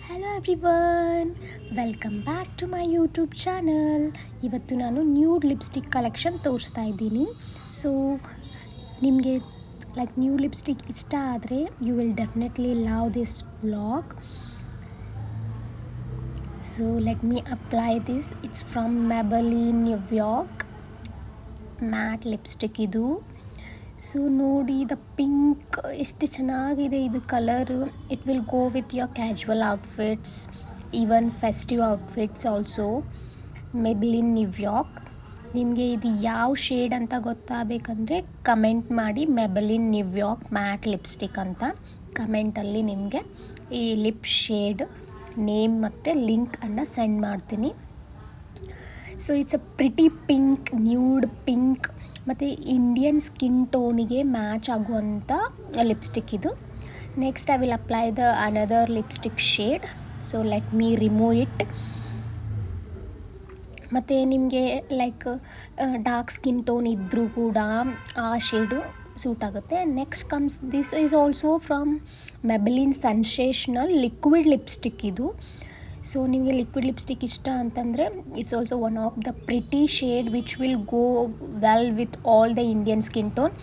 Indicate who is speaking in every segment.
Speaker 1: Hello everyone, welcome back to my YouTube channel. ಇವತ್ತು ನಾನು nude lipstick collection ತೋರಿಸ್ತಾ ಇದ್ದೀನಿ. ಸೊ ನಿಮಗೆ ನ್ಯೂ ಲಿಪ್ಸ್ಟಿಕ್ ಇಷ್ಟ ಆದರೆ you will definitely love this vlog. So let me apply this. It's from Maybelline New York matte lipstick ಇದು. So ನೋಡಿ, the pink ಎಷ್ಟು ಚೆನ್ನಾಗಿದೆ ಇದು colour. It will go with your casual outfits, even festive outfits also. Maybelline New York. ನಿಮಗೆ ಇದು ಯಾವ shade ಅಂತ ಗೊತ್ತಾಗಬೇಕಂದ್ರೆ comment ಮಾಡಿ, ಮೆಬೆಲಿನ್ ನ್ಯೂಯಾರ್ಕ್ ಮ್ಯಾಟ್ ಲಿಪ್ಸ್ಟಿಕ್ ಅಂತ ಕಮೆಂಟಲ್ಲಿ ನಿಮಗೆ ಈ ಲಿಪ್ ಶೇಡ್ ನೇಮ್ ಮತ್ತು ಲಿಂಕನ್ನು ಸೆಂಡ್ ಮಾಡ್ತೀನಿ. So it's a pretty pink, nude pink ಮತ್ತು ಇಂಡಿಯನ್ ಸ್ಕಿನ್ ಟೋನಿಗೆ ಮ್ಯಾಚ್ ಆಗುವಂಥ ಲಿಪ್ಸ್ಟಿಕ್ ಇದು. Next I will apply the another lipstick shade. So let me remove it. ಮತ್ತು ನಿಮಗೆ ಡಾರ್ಕ್ ಸ್ಕಿನ್ ಟೋನ್ ಇದ್ದರೂ ಕೂಡ ಆ ಶೇಡು ಸೂಟ್ ಆಗುತ್ತೆ. Next comes this is also from ಮೆಬೆಲಿನ್ sensational liquid lipstick ಇದು. So ನಿಮಗೆ ಲಿಕ್ವಿಡ್ ಲಿಪ್ಸ್ಟಿಕ್ ಇಷ್ಟ ಅಂತಂದರೆ it's also one of the pretty shade which will go well with all the Indian skin tone.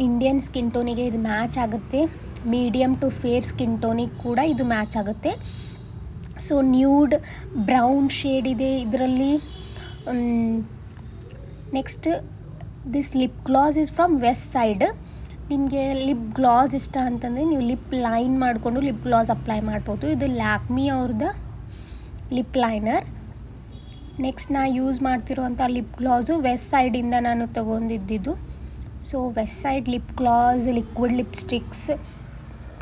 Speaker 1: Indian skin ಟೋನಿಗೆ ಇದು match ಆಗುತ್ತೆ. Medium to fair skin ಟೋನಿಗೆ ಕೂಡ ಇದು ಮ್ಯಾಚ್ ಆಗುತ್ತೆ. ಸೊ ನ್ಯೂಡ್ ಬ್ರೌನ್ ಶೇಡ್ ಇದೆ ಇದರಲ್ಲಿ. Next this lip gloss is from Westside. ನಿಮಗೆ ಲಿಪ್ ಗ್ಲಾಸ್ ಇಷ್ಟ ಅಂತಂದರೆ ನೀವು ಲಿಪ್ ಲೈನ್ ಮಾಡಿಕೊಂಡು ಲಿಪ್ ಗ್ಲಾಸ್ ಅಪ್ಲೈ ಮಾಡ್ಬೋದು. ಇದು ಲ್ಯಾಕ್ಮಿ ಅವ್ರದ್ದು ಲಿಪ್ ಲೈನರ್. ನೆಕ್ಸ್ಟ್ ನಾ ಯೂಸ್ ಮಾಡ್ತಿರೋವಂಥ ಲಿಪ್ ಗ್ಲಾಸು ವೆಸ್ಟ್ ಸೈಡಿಂದ ನಾನು ತೊಗೊಂಡಿದ್ದು. So Westside lip gloss, liquid lipsticks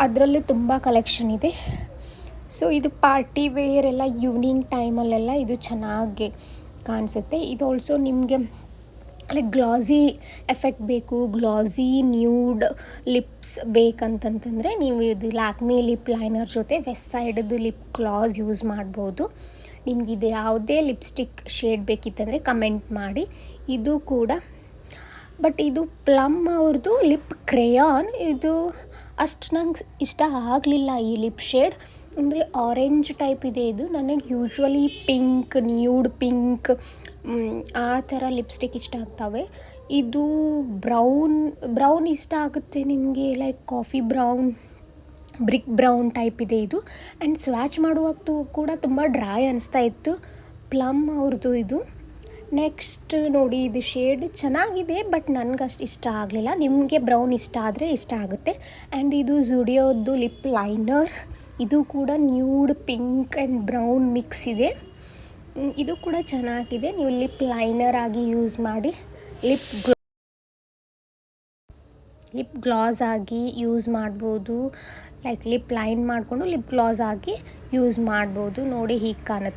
Speaker 1: ಅದರಲ್ಲೂ ತುಂಬ ಕಲೆಕ್ಷನ್ ಇದೆ. ಸೊ ಇದು ಪಾರ್ಟಿ ವೇರ್ ಎಲ್ಲ ಈವ್ನಿಂಗ್ ಟೈಮಲ್ಲೆಲ್ಲ ಇದು ಚೆನ್ನಾಗಿ ಕಾಣಿಸುತ್ತೆ. ಇದು ಆಲ್ಸೋ ನಿಮಗೆ ಗ್ಲಾಸಿ ಎಫೆಕ್ಟ್ ಬೇಕು, ಗ್ಲಾಸಿ ನ್ಯೂಡ್ ಲಿಪ್ಸ್ ಬೇಕಂತಂತಂದರೆ ನೀವು ಇದು ಲ್ಯಾಕ್ಮಿ ಲಿಪ್ ಲೈನರ್ ಜೊತೆ ವೆಸ್ಟ್ ಸೈಡದ್ದು ಲಿಪ್ ಗ್ಲಾಸ್ ಯೂಸ್ ಮಾಡ್ಬೋದು. ನಿಮಗಿದು ಯಾವುದೇ ಲಿಪ್ಸ್ಟಿಕ್ ಶೇಡ್ ಬೇಕಿತ್ತಂದರೆ ಕಮೆಂಟ್ ಮಾಡಿ. ಇದು ಕೂಡ ಬಟ್ ಇದು ಪ್ಲಮ್ ಅವ್ರದ್ದು ಲಿಪ್ ಕ್ರೇಯಾನ್. ಇದು ಅಷ್ಟು ನಂಗೆ ಇಷ್ಟ ಆಗಲಿಲ್ಲ ಈ ಲಿಪ್ ಶೇಡ್. ಅಂದರೆ ಆರೆಂಜ್ ಟೈಪ್ ಇದೆ ಇದು. ನನಗೆ ಯೂಶ್ವಲಿ ಪಿಂಕ್, ನ್ಯೂಡ್ ಪಿಂಕ್ ಆ ಥರ ಲಿಪ್ಸ್ಟಿಕ್ ಇಷ್ಟ ಆಗ್ತವೆ. ಇದು ಬ್ರೌನ್ ಇಷ್ಟ ಆಗುತ್ತೆ ನಿಮಗೆ, coffee brown, brick brown type ಇದೆ ಇದು. ಆ್ಯಂಡ್ ಸ್ವ್ಯಾಚ್ ಮಾಡುವಾಗ ಕೂಡ ತುಂಬ ಡ್ರೈ ಅನಿಸ್ತಾ ಇತ್ತು. ಪ್ಲಮ್ ಅವ್ರದ್ದು ಇದು. ನೆಕ್ಸ್ಟ್ ನೋಡಿ, ಇದು ಶೇಡ್ ಚೆನ್ನಾಗಿದೆ ಬಟ್ ನನಗಷ್ಟು ಇಷ್ಟ ಆಗಲಿಲ್ಲ. ನಿಮಗೆ ಬ್ರೌನ್ ಇಷ್ಟ ಆದರೆ ಇಷ್ಟ ಆಗುತ್ತೆ. ಆ್ಯಂಡ್ ಇದು ಜುಡಿಯೋದ್ದು ಲಿಪ್ ಲೈನರ್. ಇದು ಕೂಡ nude pink and brown mix ಇದೆ. ಇದು ಕೂಡ ಚೆನ್ನಾಗಿದೆ. ನೀವು ಲಿಪ್ ಲೈನರ್ ಆಗಿ ಯೂಸ್ ಮಾಡಿ, ಲಿಪ್ ಗ್ಲಾಸ್ ಆಗಿ ಯೂಸ್ ಮಾಡ್ಬೋದು. ಲಿಪ್ ಲೈನ್ ಮಾಡಿಕೊಂಡು ಲಿಪ್ ಗ್ಲಾಸ್ ಆಗಿ ಯೂಸ್ ಮಾಡ್ಬೋದು. ನೋಡಿ ಹೀಗೆ ಕಾಣುತ್ತೆ.